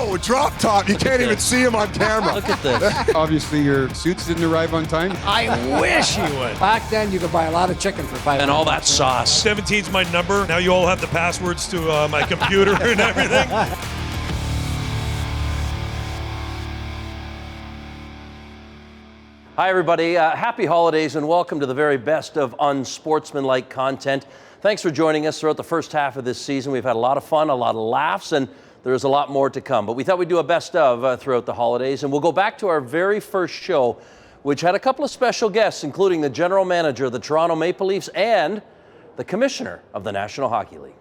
Whoa, drop top. You can't even see him on camera. Look at this. Obviously, your suits didn't arrive on time. I wish you would. Back then, you could buy a lot of chicken for $5. And all that sauce. 17's my number. Now you all have the passwords to my computer and everything. Hi, everybody. Happy holidays and welcome to the very best of Unsportsmanlike Content. Thanks for joining us throughout the first half of this season. We've had a lot of fun, a lot of laughs, and there's a lot more to come. But we thought we'd do a best of throughout the holidays. And we'll go back to our very first show, which had a couple of special guests, including the general manager of the Toronto Maple Leafs and the commissioner of the National Hockey League.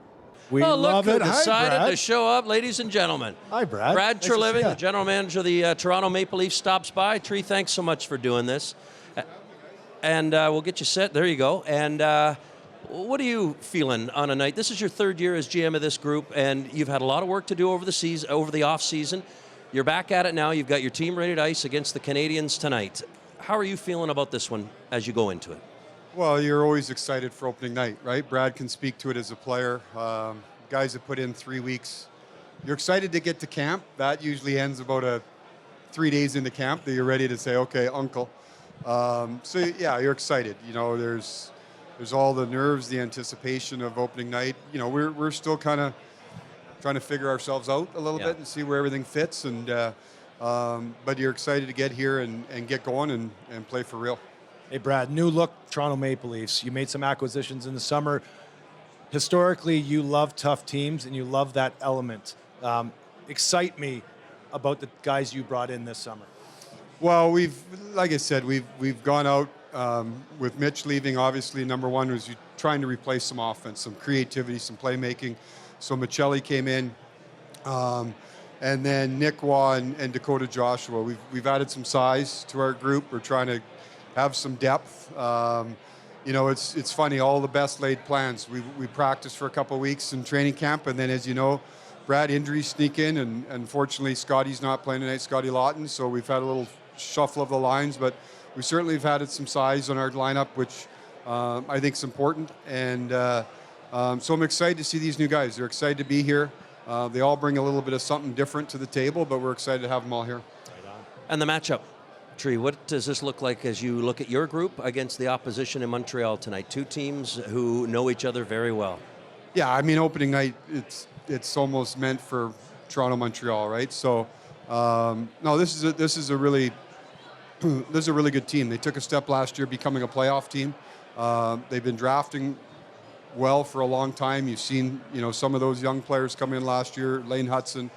We love who it. Hi, decided Brad. to show up, ladies and gentlemen. Hi, Brad. Brad Nice to see Treliving, ya. the general manager of the Toronto Maple Leafs, stops by. Tree, thanks so much for doing this. And we'll get you set. There you go. And what are you feeling on a night? This is your third year as GM of this group, and you've had a lot of work to do over the off season. You're back at it now. You've got your team ready to ice against the Canadiens tonight. How are you feeling about this one as you go into it? Well, you're always excited for opening night, right? Brad can speak to it as a player. Guys have put in 3 weeks. You're excited to get to camp. That usually ends about 3 days into camp that you're ready to say, okay, uncle. So yeah, you're excited. You know, there's all the nerves, the anticipation of opening night. You know, we're still kind of trying to figure ourselves out a little bit and see where everything fits. And but you're excited to get here and get going and play for real. Hey, Brad, new look Toronto Maple Leafs. You made some acquisitions in the summer. Historically, you love tough teams and you love that element. Excite me about the guys you brought in this summer. Well, like I said, we've gone out with Mitch leaving. Obviously, number one was trying to replace some offense, some creativity, some playmaking. So Michelli came in, and then Nick Waugh and Dakota Joshua. We've added some size to our group. We're trying to have some depth. You know, it's funny, all the best laid plans. We practiced for a couple of weeks in training camp, and then, as you know, Brad, injuries sneak in, and unfortunately Scotty's not playing tonight, Scotty Lawton, so we've had a little shuffle of the lines, but we certainly have added some size on our lineup, which I think is important. And so I'm excited to see these new guys. They're excited to be here. They all bring a little bit of something different to the table, but we're excited to have them all here. And the matchup. Tree, what does this look like as you look at your group against the opposition in Montreal tonight? Two teams who know each other very well. Yeah, I mean, opening night, it's almost meant for Toronto, Montreal, right? So, no, this is a really good team. They took a step last year, becoming a playoff team. They've been drafting well for a long time. You've seen, you know, some of those young players come in last year. Lane Hudson.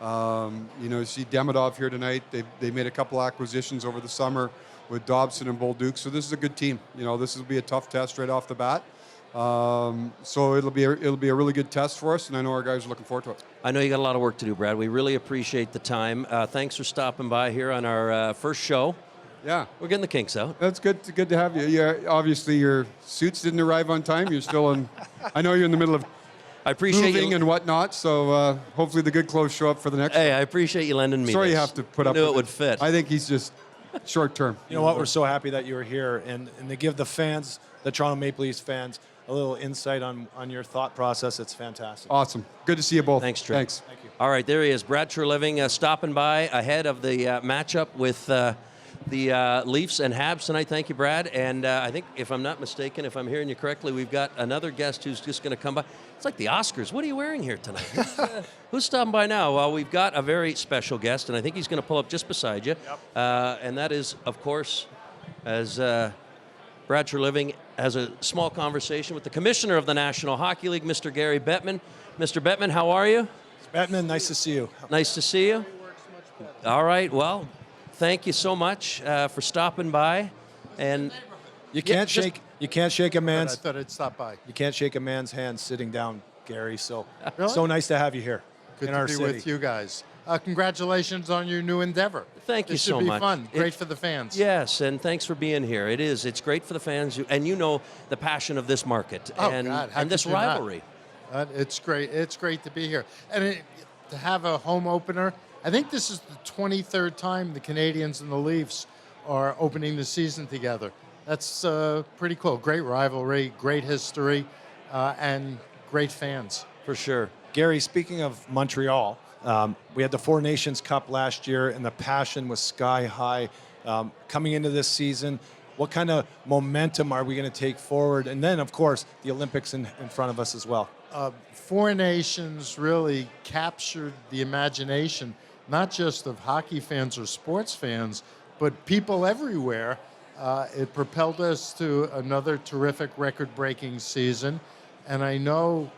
You see Demidov here tonight. They made a couple acquisitions over the summer with Dobson and Bolduc. So this is a good team. You know, this will be a tough test right off the bat. So it'll be a really good test for us, and I know our guys are looking forward to it. I know you got a lot of work to do, Brad. We really appreciate the time. Thanks for stopping by here on our first show. Yeah, we're getting the kinks out. That's good. Good to have you. Yeah, obviously your suits didn't arrive on time. You're still in. I know you're in the middle of. I appreciate moving and whatnot. So hopefully the good clothes show up for the next. Hey, I appreciate you lending me. Sorry, this. you have to put up. I knew with it would fit. I think he's just short term. You know what? We're so happy that you were here, and to give the fans, the Toronto Maple Leafs fans, a little insight on your thought process. It's fantastic. Awesome. Good to see you both. Thanks, Trey. Thanks. Thank you. All right, there he is, Brad Treliving, stopping by ahead of the matchup with the Leafs and Habs tonight. Thank you, Brad. And I think, if I'm not mistaken, if I'm hearing you correctly, we've got another guest who's just going to come by. It's like the Oscars. What are you wearing here tonight? Who's stopping by now? Well, we've got a very special guest, and I think he's going to pull up just beside you. Yep. And that is, of course, as Brad Treliving has a small conversation with the commissioner of the National Hockey League, Mr. Gary Bettman. Mr. Bettman, how are you? Bettman, nice to see you. Nice to see you. All right, well, thank you so much for stopping by. And you can't shake a man's. I thought I'd stop by. You can't shake a man's hand sitting down, Gary. So Really? so nice to have you here. Good in to our be city. with you guys. Congratulations on your new endeavor. Thank you so much. It should be fun. Great for the fans. Yes, and thanks for being here. It is. It's great for the fans, and you know the passion of this market God, how and this could you not? rivalry. It's great. It's great to be here. And to have a home opener, I think this is the 23rd time the Canadiens and the Leafs are opening the season together. That's pretty cool. Great rivalry, great history, and great fans. For sure. Gary, speaking of Montreal, We had the Four Nations Cup last year, and the passion was sky high. Coming into this season, what kind of momentum are we going to take forward? And then, of course, the Olympics in front of us as well. Four Nations really captured the imagination, not just of hockey fans or sports fans, but people everywhere. It propelled us to another terrific record-breaking season. And I know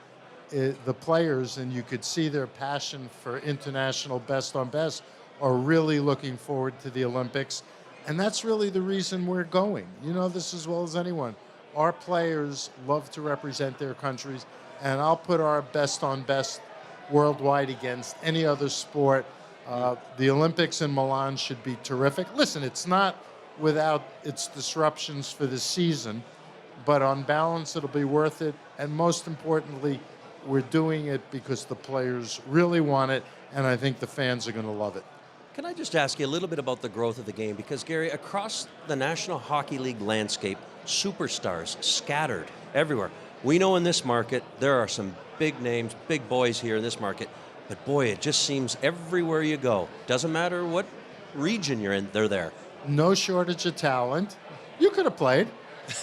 the players, and you could see their passion for international best on best, are really looking forward to the Olympics. And that's really the reason we're going. You know this as well as anyone. Our players love to represent their countries, and I'll put our best on best worldwide against any other sport. The Olympics in Milan should be terrific. Listen, it's not without its disruptions for the season, but on balance, it'll be worth it. And most importantly, we're doing it because the players really want it, and I think the fans are going to love it. Can I just ask you a little bit about the growth of the game? Because, Gary, across the National Hockey League landscape, superstars scattered everywhere. We know in this market there are some big names, big boys here in this market, but boy, it just seems everywhere you go, doesn't matter what region you're in, they're there. No shortage of talent. You could have played.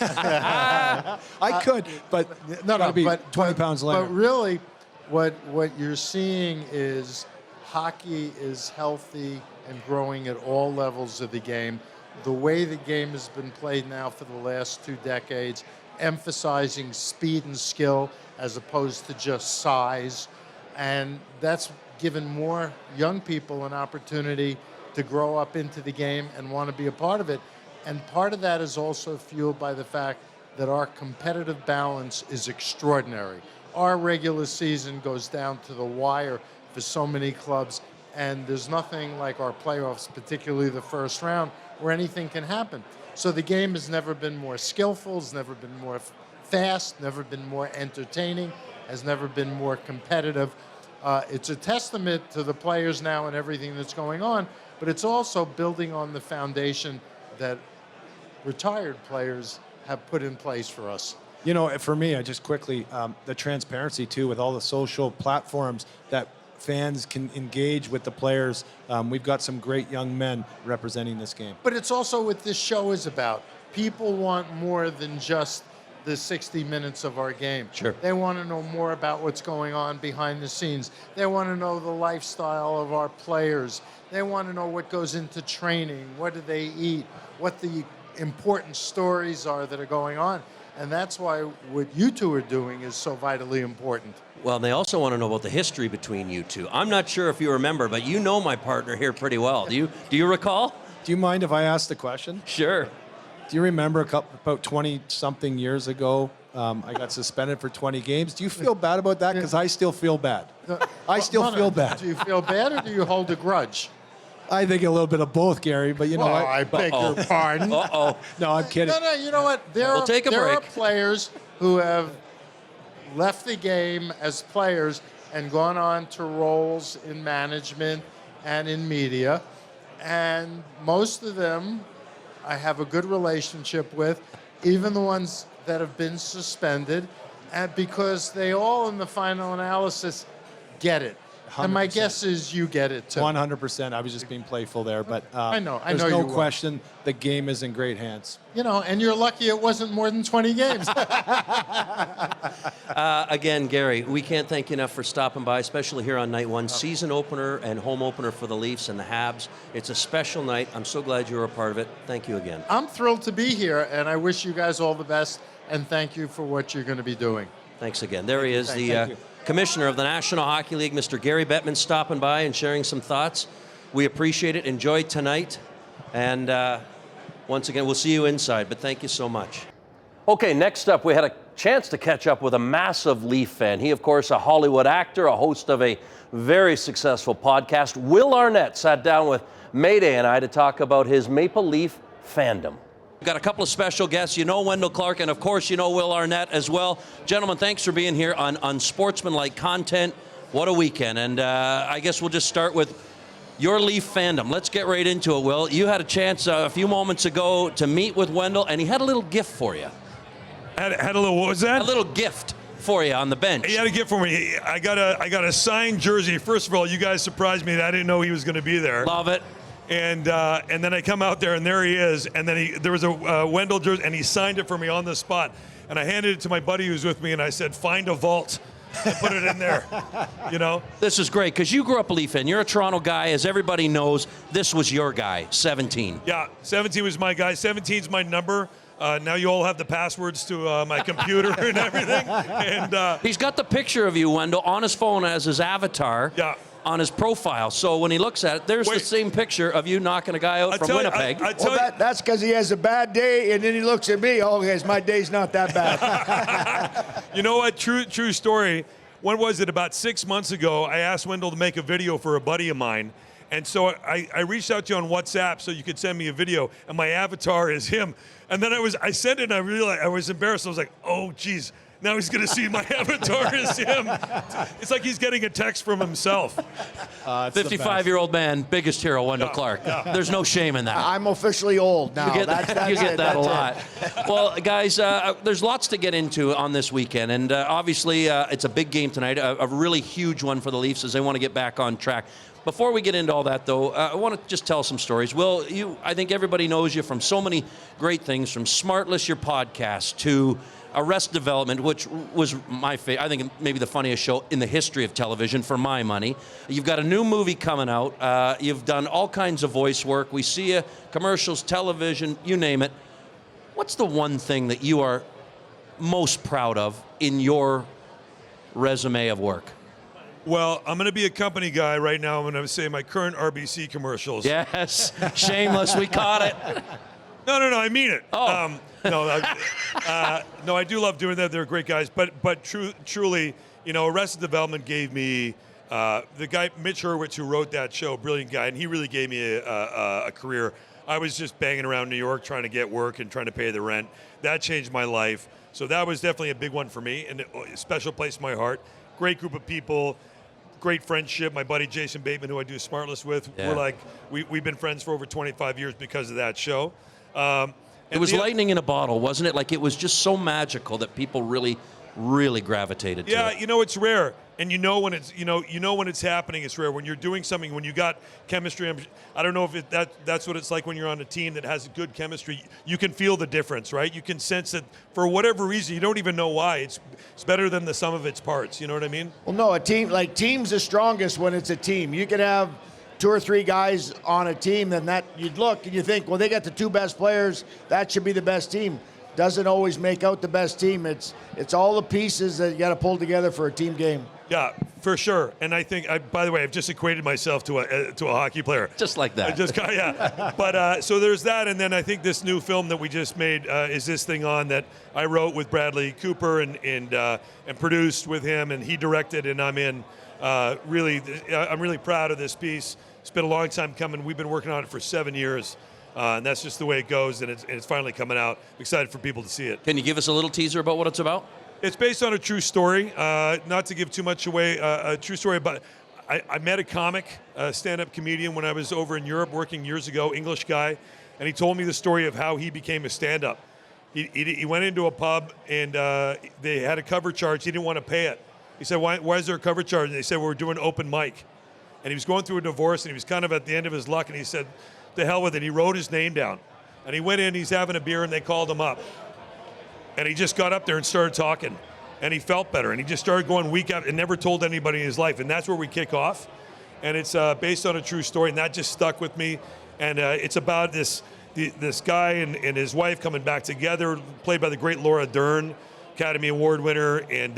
I could, but No, be but 20 pounds lighter. But really, what you're seeing is hockey is healthy and growing at all levels of the game. The way the game has been played now for the last 2 decades, emphasizing speed and skill as opposed to just size, and that's given more young people an opportunity to grow up into the game and want to be a part of it. And part of that is also fueled by the fact that our competitive balance is extraordinary. Our regular season goes down to the wire for so many clubs, and there's nothing like our playoffs, particularly the first round, where anything can happen. So the game has never been more skillful, has never been more fast, never been more entertaining, has never been more competitive. It's a testament to the players now and everything that's going on, but it's also building on the foundation that retired players have put in place for us. You know, for me, I just quickly, the transparency too, with all the social platforms that fans can engage with the players. We've got some great young men representing this game. But it's also what this show is about. People want more than just the 60 minutes of our game. Sure. They want to know more about what's going on behind the scenes. They want to know the lifestyle of our players. They want to know what goes into training, what do they eat, what the important stories are that are going on. And that's why what you two are doing is so vitally important. Well, they also want to know about the history between you two. I'm not sure if you remember, but you know my partner here pretty well. Do you recall? Do you mind if I ask the question? Sure. Do you remember about 20-something years ago, I got suspended for 20 games? Do you feel bad about that? Because I still feel bad. I still feel bad. Do you feel bad or do you hold a grudge? I think a little bit of both, Gary, but you know what? I beg your pardon. Uh-oh. No, I'm kidding. No, you know what? There We'll take a are break. players who have left the game as players and gone on to roles in management and in media. And most of them I have a good relationship with, even the ones that have been suspended, and because they all, in the final analysis, get it. And my 100%. guess is you get it too. 100%. I was just being playful there, but I know there's you no were. question the game is in great hands. You know, and you're lucky it wasn't more than 20 games. Again, Gary, we can't thank you enough for stopping by, especially here on night one, season opener and home opener for the Leafs and the Habs. It's a special night. I'm so glad you were a part of it. Thank you again. I'm thrilled to be here, and I wish you guys all the best, and thank you for what you're going to be doing. Thanks again. There he is, Thank the you. Commissioner of the National Hockey League, Mr. Gary Bettman, stopping by and sharing some thoughts. We appreciate it. Enjoy tonight. And once again, we'll see you inside, but thank you so much. Okay, next up, we had a chance to catch up with a massive Leaf fan. He, of course, a Hollywood actor, a host of a very successful podcast. Will Arnett sat down with Mayday and I to talk about his Maple Leaf fandom. We've got a couple of special guests. You know Wendel Clark, and of course you know Will Arnett as well. Gentlemen, thanks for being here on Unsportsmanlike Content. What a weekend. And I guess we'll just start with your Leaf fandom. Let's get right into it, Will. You had a chance a few moments ago to meet with Wendel, and he had a little gift for you. Had a little, what was that? A little gift for you on the bench. He had a gift for me. I got a signed jersey. First of all, you guys surprised me that I didn't know he was going to be there. Love it. And then I come out there, and there he is. And then there was a Wendel jersey, and he signed it for me on the spot. And I handed it to my buddy who was with me, and I said, "Find a vault and put it in there." You know. This is great because you grew up a Leaf fan. You're a Toronto guy, as everybody knows. This was your guy, 17. Yeah, 17 was my guy. 17's my number. Now you all have the passwords to my computer and everything. And he's got the picture of you, Wendell, on his phone as his avatar. Yeah. On his profile. So when he looks at it, there's the same picture of you knocking a guy out from Winnipeg. That's because he has a bad day, and then he looks at me. Oh, guys, my day's not that bad. You know what? True story. When was it? About 6 months ago, I asked Wendell to make a video for a buddy of mine. And so I reached out to you on WhatsApp so you could send me a video, and my avatar is him. And then I sent it, and I realized I was embarrassed. I was like, oh, geez. Now he's going to see my avatar is him. It's like he's getting a text from himself. 55-year-old man, biggest hero, Wendell Clark. Yeah. There's no shame in that. I'm officially old now. You get that a lot. Well, guys, there's lots to get into on this weekend. And obviously, it's a big game tonight, a really huge one for the Leafs as they want to get back on track. Before we get into all that, though, I want to just tell some stories. Will, I think everybody knows you from so many great things, from Smartless, your podcast, to Arrested Development, which was my favorite, I think maybe the funniest show in the history of television for my money. You've got a new movie coming out. You've done all kinds of voice work. We see you, commercials, television, you name it. What's the one thing that you are most proud of in your resume of work? Well, I'm going to be a company guy right now. I'm going to say my current RBC commercials. Yes, shameless, we caught it. No, I mean it. Oh. No, I do love doing that. They're great guys. But truly, Arrested Development gave me the guy Mitch Hurwitz who wrote that show, brilliant guy, and he really gave me a career. I was just banging around New York trying to get work and trying to pay the rent. That changed my life. So that was definitely a big one for me, and a special place in my heart. Great group of people. Great friendship. My buddy Jason Bettman, who I do Smartless with, we've been friends for over 25 years because of that show. It was lightning in a bottle, wasn't it? Like it was just so magical that people really, really gravitated to it. Yeah, it's rare, and when it's when it's happening. It's rare when you're doing something when you got chemistry. I don't know if that's what it's like when you're on a team that has good chemistry. You can feel the difference, right? You can sense it for whatever reason. You don't even know why. It's better than the sum of its parts. You know what I mean? Well, no, team's the strongest when it's a team. You could have 2 or 3 guys on a team, then that you'd look and you think, well, they got the 2 best players. That should be the best team. Doesn't always make out the best team. It's all the pieces that you got to pull together for a team game. Yeah, for sure. And I think, by the way, I've just equated myself to a hockey player. Just like that. Yeah. But so there's that, and then I think this new film that we just made is this thing on that I wrote with Bradley Cooper and produced with him, and he directed, and I'm in. I'm really proud of this piece. It's been a long time coming. We've been working on it for 7 years, and that's just the way it goes, and it's finally coming out. I'm excited for people to see it. Can you give us a little teaser about what it's about? It's based on a true story. Not to give too much away, a true story about. I met a comic, a stand-up comedian when I was over in Europe working years ago, English guy, and he told me the story of how he became a stand-up. He went into a pub, and they had a cover charge. He didn't want to pay it. He said, why is there a cover charge? And they said, we're doing open mic. And he was going through a divorce, and he was kind of at the end of his luck, and he said, the hell with it. He wrote his name down. And he went in, he's having a beer, and they called him up. And he just got up there and started talking. And he felt better. And he just started going week after, and never told anybody in his life. And that's where we kick off. And it's based on a true story, and that just stuck with me. And it's about this guy and his wife coming back together, played by the great Laura Dern, Academy Award winner, and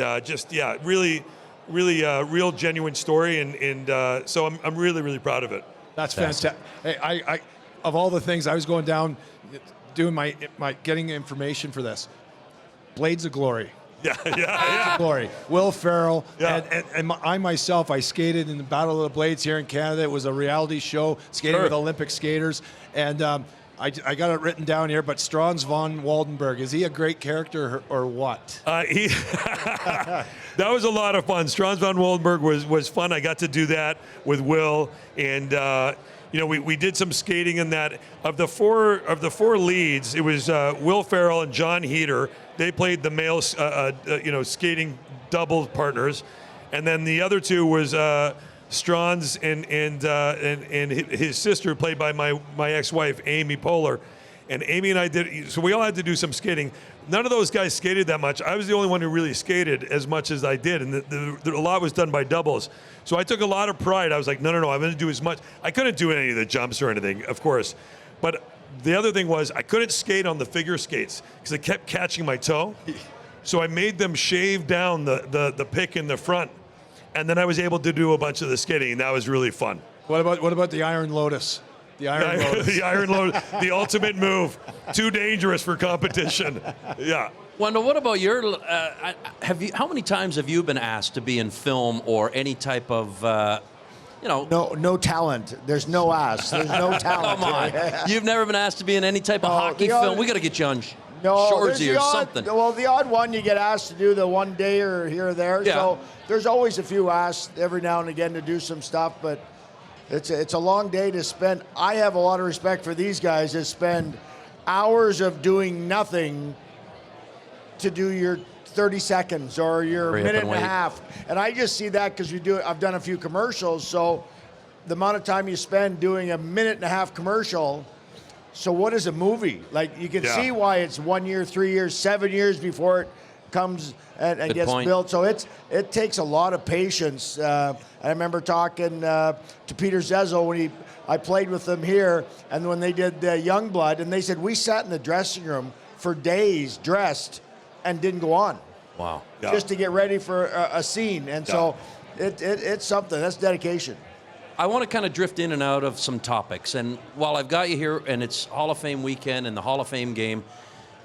really real genuine story, and so I'm really, really proud of it. That's fantastic. Hey, I of all the things I was going down, doing my getting information for this, Blades of Glory. Yeah. Glory. Will Ferrell. Yeah. And I myself, I skated in the Battle of the Blades here in Canada. It was a reality show, skating with Olympic skaters, and I got it written down here, but Strons von Waldenberg, is he a great character or what? That was a lot of fun. Strons von Waldenberg was fun. I got to do that with Will, and we did some skating in that. Of the four leads, it was Will Ferrell and John Heater. They played the male skating double partners, and then the other two was Strons and his sister, played by my ex-wife Amy Poehler. And Amy and I did, so we all had to do some skating. None of those guys skated that much. I was the only one who really skated as much as I did, and a lot was done by doubles. So I took a lot of pride. I was like, no, I'm going to do as much. I couldn't do any of the jumps or anything, of course. But the other thing was I couldn't skate on the figure skates because I kept catching my toe. So I made them shave down the pick in the front, and then I was able to do a bunch of the skating, and that was really fun. What about the Iron Lotus? The Iron Lotus. The Iron Lotus, the ultimate move. Too dangerous for competition. Yeah. Wendell, what about your? How many times have you been asked to be in film or any type of? No talent. There's no ass. There's no talent. Come on. You've never been asked to be in any type of hockey film. We got to get you on Shorzy or something. Well, the odd one you get asked to do the one day or here or there. Yeah. So there's always a few asked every now and again to do some stuff, but it's a long day to spend. I have a lot of respect for these guys that spend hours of doing nothing to do your 30 seconds or your minute and a half. And I just see that because I've done a few commercials, so the amount of time you spend doing a minute and a half commercial. So what is a movie? Like, you can see why it's 1 year, 3 years, 7 years before it comes and gets built. So it takes a lot of patience. I remember talking to Peter Zezel when I played with them here, and when they did Youngblood, and they said we sat in the dressing room for days dressed and didn't go on. Wow. Just to get ready for a scene. And so it's something. That's dedication. I want to kind of drift in and out of some topics. And while I've got you here, and it's Hall of Fame weekend and the Hall of Fame game,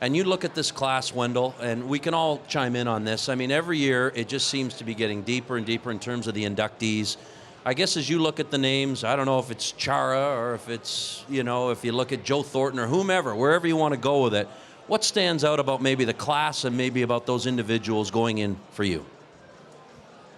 and you look at this class, Wendell, and we can all chime in on this. I mean, every year it just seems to be getting deeper and deeper in terms of the inductees. I guess as you look at the names, I don't know if it's Chara or if it's, if you look at Joe Thornton or whomever, wherever you want to go with it, what stands out about maybe the class and maybe about those individuals going in for you?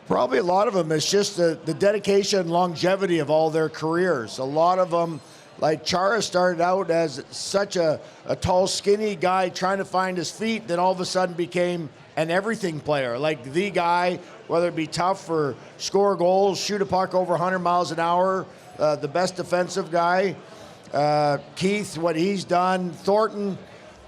Probably a lot of them is just the dedication and longevity of all their careers. A lot of them, like Chara, started out as such a tall, skinny guy trying to find his feet, then all of a sudden became an everything player, like the guy, whether it be tough or score goals, shoot a puck over 100 miles an hour, the best defensive guy. Keith, what he's done. Thornton,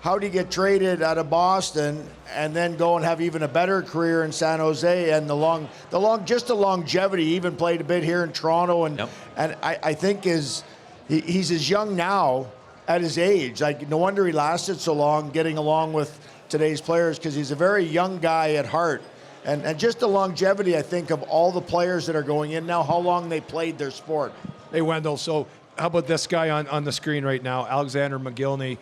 how do you get traded out of Boston and then go and have even a better career in San Jose? And the longevity. He even played a bit here in Toronto, and I think he's as young now at his age. Like, no wonder he lasted so long, getting along with today's players, because he's a very young guy at heart. And just the longevity, I think, of all the players that are going in now, how long they played their sport. Hey, Wendell, so how about this guy on the screen right now, Alexander McGillney,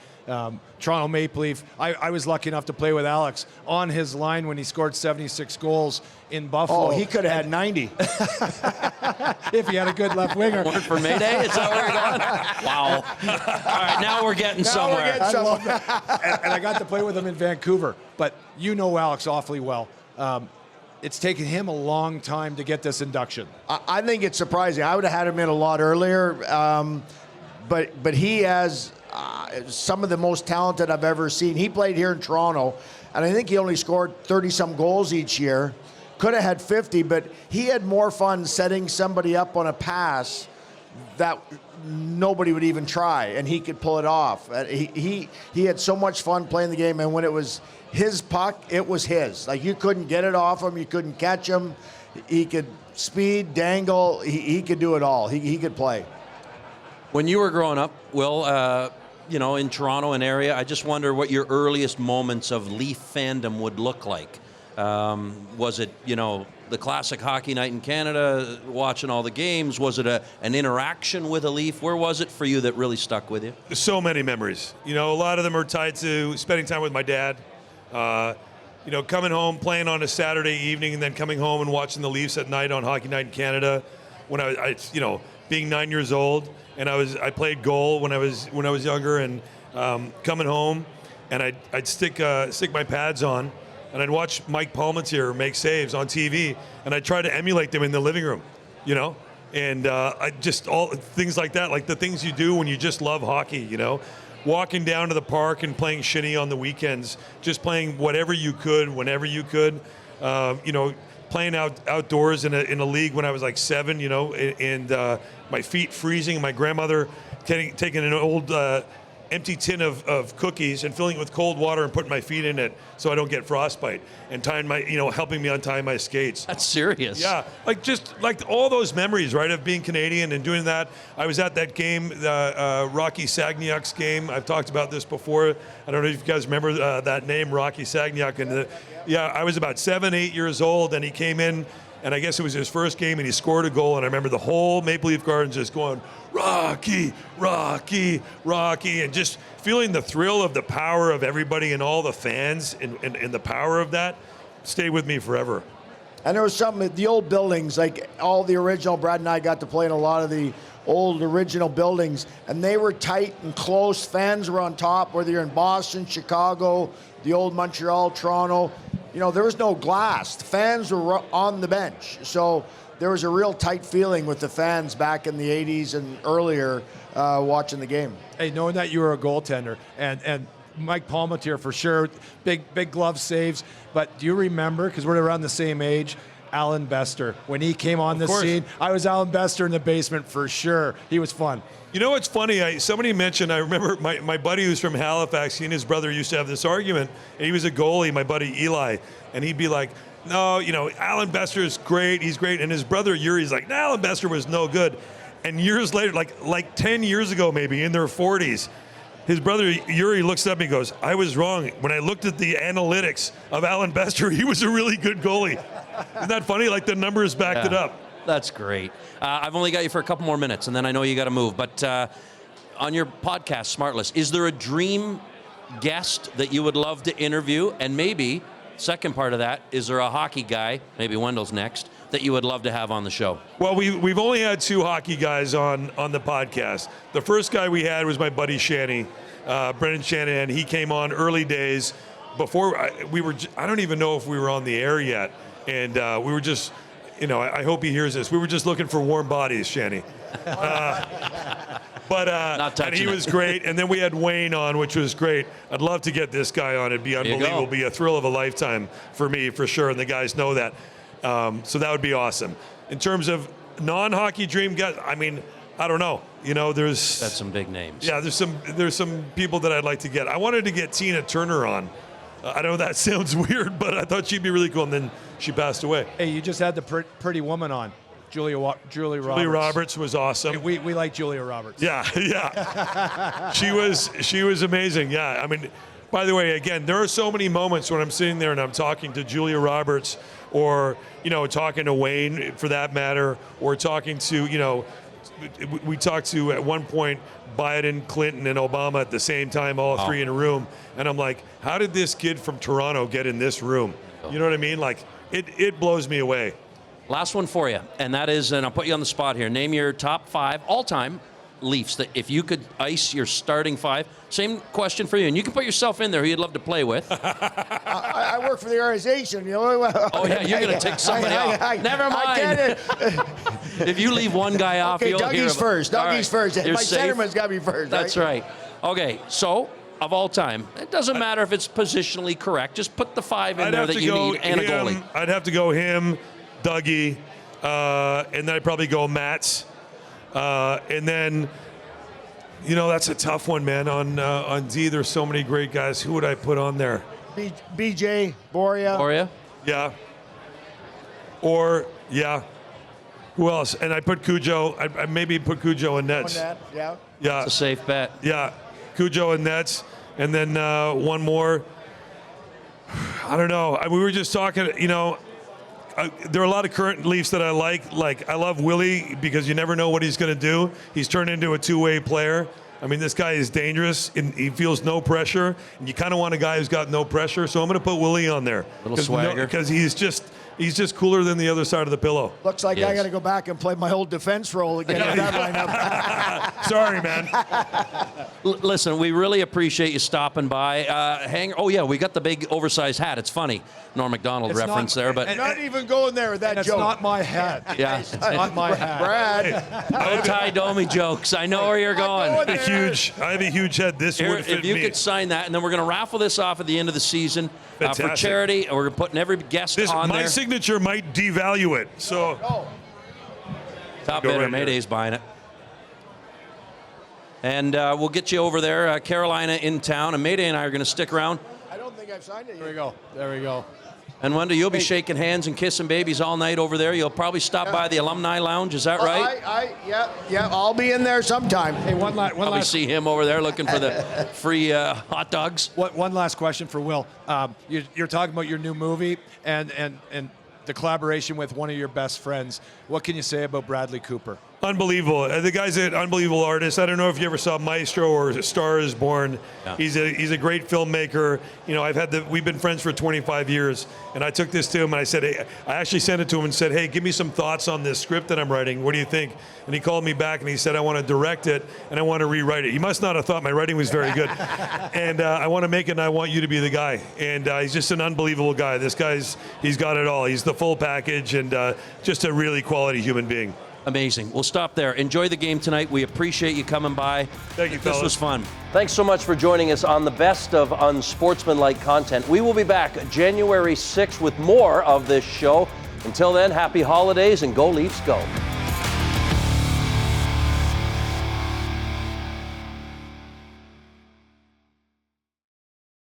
Toronto Maple Leaf. I was lucky enough to play with Alex on his line when he scored 76 goals in Buffalo. Oh, he could have had 90. If he had a good left winger. Word for Mayday? Is that where you're going? Wow. All right, now we're getting somewhere. And I got to play with him in Vancouver. But you know Alex awfully well. It's taken him a long time to get this induction. I think it's surprising. I would have had him in a lot earlier, but he has some of the most talented I've ever seen. He played here in Toronto, and I think he only scored 30-some goals each year. Could have had 50, but he had more fun setting somebody up on a pass that nobody would even try, and he could pull it off. He had so much fun playing the game, and when it was his puck, it was his. Like, you couldn't get it off him, you couldn't catch him. He could speed, dangle, he could do it all. He could play. When you were growing up, Will, in Toronto and area, I just wonder what your earliest moments of Leaf fandom would look like. Was it, the classic hockey night in Canada, watching all the games? Was it an interaction with a Leaf? Where was it for you that really stuck with you? So many memories. A lot of them are tied to spending time with my dad. Coming home, playing on a Saturday evening, and then coming home and watching the Leafs at night on Hockey Night in Canada. When I being 9 years old, and I played goal when I was younger, and coming home, and I'd stick my pads on, and I'd watch Mike Palmatier make saves on TV, and I'd try to emulate them in the living room, you know. And I just all things like that, like the things you do when you just love hockey, you know. Walking down to the park and playing shinny on the weekends, just playing whatever you could, whenever you could. You know, playing outdoors in a league when I was like 7, you know, and my feet freezing. My grandmother taking an old empty tin of cookies and filling it with cold water and putting my feet in it so I don't get frostbite, and helping me untie my skates. That's serious. Yeah, just all those memories, right, of being Canadian and doing that. I was at that game, Rocky Sagniak's game. I've talked about this before. I don't know if you guys remember that name, Rocky Sagniak. And I was about 7, 8 years old, and he came in, and I guess it was his first game, and he scored a goal, and I remember the whole Maple Leaf Gardens just going, Rocky, Rocky, Rocky, and just feeling the thrill of the power of everybody and all the fans and the power of that stayed with me forever. And there was some, the old buildings, like all the original, Brad and I got to play in a lot of the old original buildings, and they were tight and close. Fans were on top, whether you're in Boston, Chicago, the old Montreal, Toronto. You know, there was no glass. The fans were on the bench. So there was a real tight feeling with the fans back in the 80s and earlier watching the game. Hey, knowing that you were a goaltender, and Mike Palmatier for sure, big glove saves. But do you remember, because we're around the same age, Alan Bester, when he came on the scene? I was Alan Bester in the basement for sure. He was fun. You know what's funny? Somebody mentioned, I remember my buddy who's from Halifax, he and his brother used to have this argument, and he was a goalie, my buddy Eli, and he'd be like, no, you know, Alan Bester is great, he's great, and his brother Yuri's like, no, Alan Bester was no good. And years later, like 10 years ago maybe, in their 40s, his brother Yuri looks up and he goes, I was wrong. When I looked at the analytics of Alan Bester, he was a really good goalie. Isn't that funny? Like the numbers backed it up. That's great. I've only got you for a couple more minutes, and then I know you got to move. But on your podcast, Smartless, is there a dream guest that you would love to interview? And maybe, second part of that, is there a hockey guy, maybe Wendel's next, that you would love to have on the show? Well, we've only had 2 hockey guys on the podcast. The first guy we had was my buddy Shanny, Brendan Shanahan. He came on early days before I don't even know if we were on the air yet. And we were just, you know, I hope he hears this. We were just looking for warm bodies, Shanny. And he was great. And then we had Wayne on, which was great. I'd love to get this guy on. It'd be unbelievable. It'd be a thrill of a lifetime for me, for sure. And the guys know that. So that would be awesome. In terms of non-hockey dream guys, I mean, I don't know. You know, that's some big names. Yeah, there's some people that I'd like to get. I wanted to get Tina Turner on. I know that sounds weird, but I thought she'd be really cool, and then she passed away. Hey, you just had the pretty woman on, Julie Roberts. Julie Roberts was awesome. We like Julia Roberts. Yeah. She was amazing. Yeah, I mean, by the way, again, there are so many moments when I'm sitting there and I'm talking to Julia Roberts, or, you know, talking to Wayne for that matter, or talking to, you know, we talked to at one point Biden, Clinton, and Obama at the same time, all three in a room. And I'm like, how did this kid from Toronto get in this room? You know what I mean? Like, it blows me away. Last one for you, and that is, and I'll put you on the spot here. Name your top 5 all-time Leafs that if you could ice your starting 5. Same question for you, and you can put yourself in there who you'd love to play with. I work for the organization, you know. Oh yeah, you're gonna take somebody off. Never mind. I get it. If you leave one guy off, okay, you'll hear Dougie's first. Dougie's first. You're My safe. centerman's got to be first. That's right. Okay, so of all time, it doesn't matter if it's positionally correct. Just put the 5 in there that you need and a goalie. I'd have to go him, Dougie, and then I'd probably go Mats, and then. You know, that's a tough one, man. On D, there's so many great guys. Who would I put on there? BJ, Boria. Yeah. Or, yeah. Who else? And I put Cujo. I maybe put Cujo and Nets. Yeah. Yeah. It's a safe bet. Yeah. Cujo and Nets. And then one more. I don't know. We were just talking, you know, there are a lot of current Leafs that I like. Like, I love Willie because you never know what he's going to do. He's turned into a two-way player. I mean, this guy is dangerous, and he feels no pressure. And you kind of want a guy who's got no pressure. So I'm going to put Willie on there. Little swagger. Because he's just He's just cooler than the other side of the pillow. Looks like I Yes. got to go back and play my old defense role again with that lineup. Sorry, man. Listen, we really appreciate you stopping by. Oh yeah, we got the big oversized hat. It's funny, Norm Macdonald It's reference not- there, but and- Not even going there with that And it's joke. not my hat. yeah, It's not my hat. Brad. no Ty Domi jokes. I know where you're going. going I have a huge head. This Here, would fit if you me. could sign that, and then we're going to raffle this off at the end of the season for Fantastic. charity. We're putting every guest on My there. signature might devalue it. So Top Go bidder, right there. Mayday's buying it. And we'll get you over there. Carolina in town, and Mayday and I are going to stick around. I don't think I've signed it yet. There we go. There we go. And Wendel, you'll be shaking hands and kissing babies all night over there. You'll probably stop by the alumni lounge. Is that right? Yeah, I'll be in there sometime. Hey, one Probably last see him over there looking for the free hot dogs. One last question for Will. You're talking about your new movie and the collaboration with one of your best friends. What can you say about Bradley Cooper? unbelievable. The guy's an unbelievable artist. I don't know if you ever saw Maestro or A Star Is Born. Yeah. He's a great filmmaker. You know, we've been friends for 25 years, and I took this to him and I said, hey, I actually sent it to him and said, hey, give me some thoughts on this script that I'm writing. What do you think? And he called me back and he said, I want to direct it and I want to rewrite it. He must not have thought my writing was very good. And I want to make it and I want you to be the guy. And he's just an unbelievable guy. He's got it all. He's the full package and just a really quality human being. Amazing. We'll stop there. Enjoy the game tonight. We appreciate you coming by. Thank you, This fellas. was fun. Thanks so much for joining us on the best of Unsportsmanlike Content. We will be back January 6th with more of this show. Until then, happy holidays and go Leafs go.